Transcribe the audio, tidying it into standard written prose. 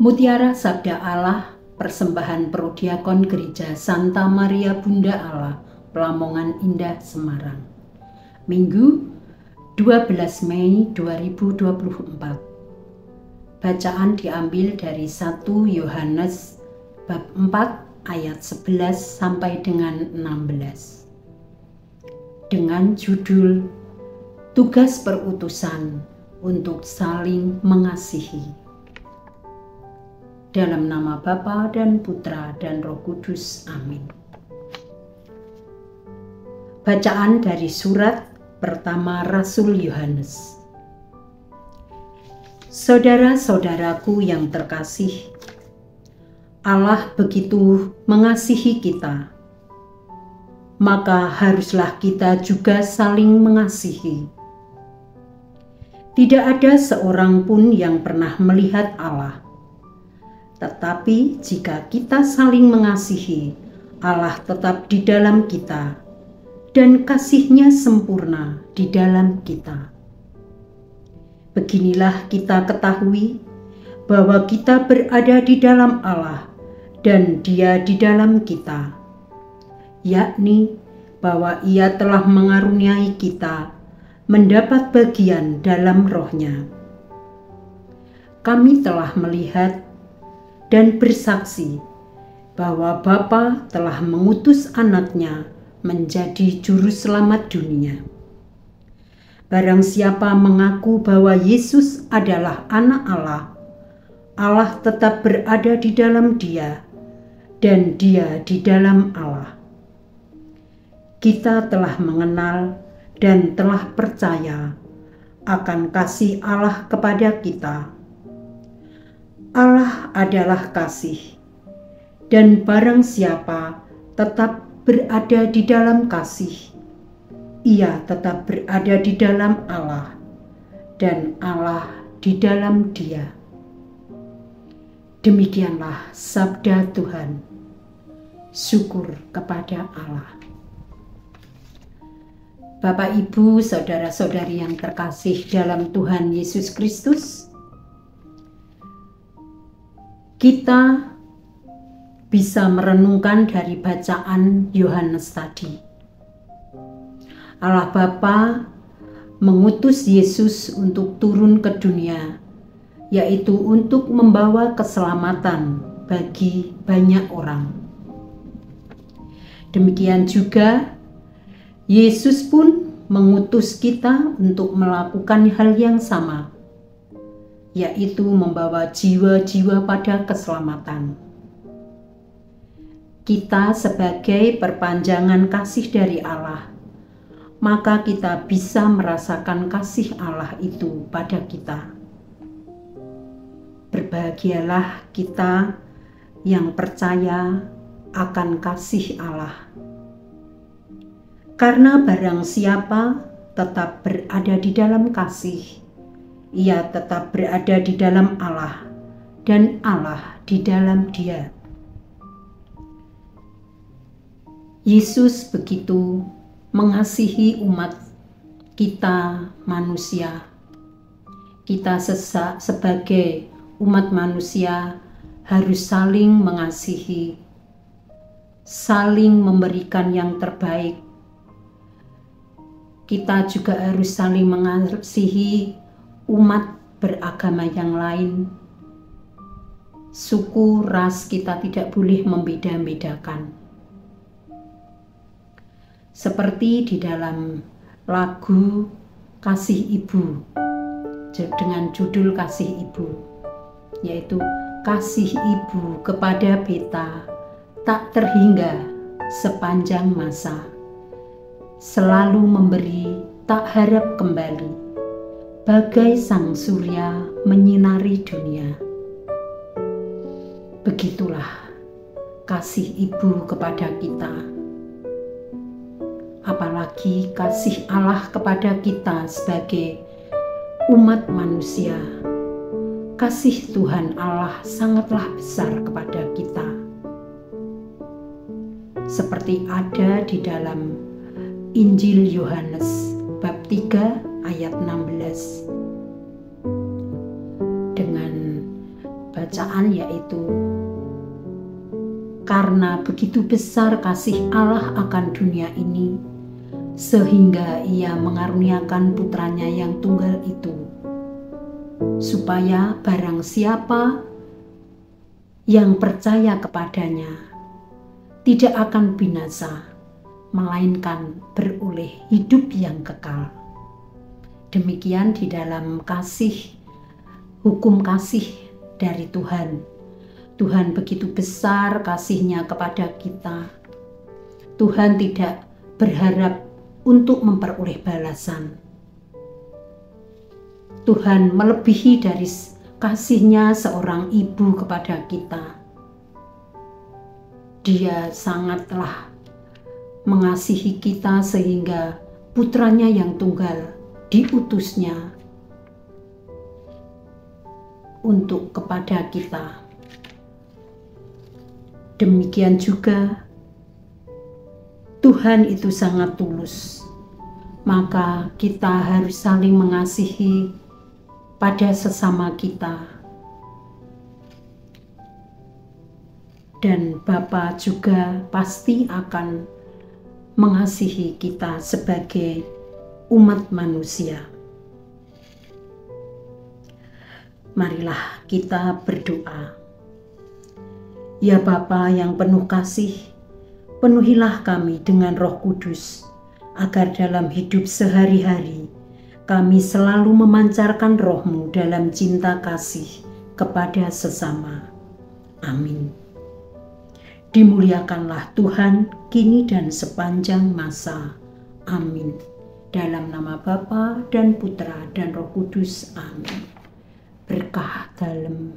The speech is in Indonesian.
Mutiara Sabda Allah, persembahan Prodiakon Gereja Santa Maria Bunda Allah, Pelamongan Indah, Semarang. Minggu 12 Mei 2024. Bacaan diambil dari 1 Yohanes bab 4 ayat 11 sampai dengan 16. Dengan judul Tugas Perutusan untuk Saling Mengasihi. Dalam nama Bapa dan Putra dan Roh Kudus. Amin. Bacaan dari surat pertama Rasul Yohanes. Saudara-saudaraku yang terkasih, Allah begitu mengasihi kita, maka haruslah kita juga saling mengasihi. Tidak ada seorang pun yang pernah melihat Allah. Tetapi jika kita saling mengasihi, Allah tetap di dalam kita, dan kasih-Nya sempurna di dalam kita. Beginilah kita ketahui bahwa kita berada di dalam Allah dan Dia di dalam kita, yakni bahwa Ia telah mengaruniai kita mendapat bagian dalam Roh-Nya. Kami telah melihat dan bersaksi bahwa Bapa telah mengutus Anak-Nya menjadi juru selamat dunia. Barang siapa mengaku bahwa Yesus adalah Anak Allah, Allah tetap berada di dalam Dia dan Dia di dalam Allah. Kita telah mengenal dan telah percaya akan kasih Allah kepada kita. Allah adalah kasih, dan barang siapa tetap berada di dalam kasih, ia tetap berada di dalam Allah, dan Allah di dalam Dia. Demikianlah sabda Tuhan. Syukur kepada Allah. Bapak, Ibu, saudara-saudari yang terkasih dalam Tuhan Yesus Kristus, kita bisa merenungkan dari bacaan Yohanes tadi. Allah Bapa mengutus Yesus untuk turun ke dunia, yaitu untuk membawa keselamatan bagi banyak orang. Demikian juga Yesus pun mengutus kita untuk melakukan hal yang sama, yaitu membawa jiwa-jiwa pada keselamatan. Kita sebagai perpanjangan kasih dari Allah, maka kita bisa merasakan kasih Allah itu pada kita. Berbahagialah kita yang percaya akan kasih Allah. Karena barang siapa tetap berada di dalam kasih, ia tetap berada di dalam Allah, dan Allah di dalam Dia. Yesus begitu mengasihi umat kita manusia. Kita sebagai umat manusia harus saling mengasihi, saling memberikan yang terbaik. Kita juga harus saling mengasihi umat beragama yang lain. Suku, ras kita tidak boleh membeda-bedakan. Seperti di dalam lagu Kasih Ibu dengan judul Kasih Ibu, yaitu kasih ibu kepada beta tak terhingga sepanjang masa, selalu memberi tak harap kembali, bagai sang surya menyinari dunia. Begitulah kasih ibu kepada kita. Apalagi kasih Allah kepada kita sebagai umat manusia. Kasih Tuhan Allah sangatlah besar kepada kita. Seperti ada di dalam Injil Yohanes bab 3 ayat 16. Dengan bacaan yaitu, karena begitu besar kasih Allah akan dunia ini, sehingga Ia mengaruniakan putranya yang tunggal itu, supaya barang siapa yang percaya kepadanya tidak akan binasa, melainkan beroleh hidup yang kekal. Demikian di dalam hukum kasih dari Tuhan. Tuhan begitu besar kasih-Nya kepada kita. Tuhan tidak berharap untuk memperoleh balasan. Tuhan melebihi dari kasih-Nya seorang ibu kepada kita. Dia sangatlah mengasihi kita sehingga putranya yang tunggal diutusnya untuk kepada kita. Demikian juga Tuhan itu sangat tulus, maka kita harus saling mengasihi pada sesama kita. Dan Bapa juga pasti akan mengasihi kita sebagai umat manusia. Marilah kita berdoa. Ya Bapa yang penuh kasih, penuhilah kami dengan Roh Kudus, agar dalam hidup sehari-hari kami selalu memancarkan Roh-Mu dalam cinta kasih kepada sesama. Amin. Dimuliakanlah Tuhan kini dan sepanjang masa. Amin. Dalam nama Bapa dan Putra dan Roh Kudus. Amin. Berkah dalam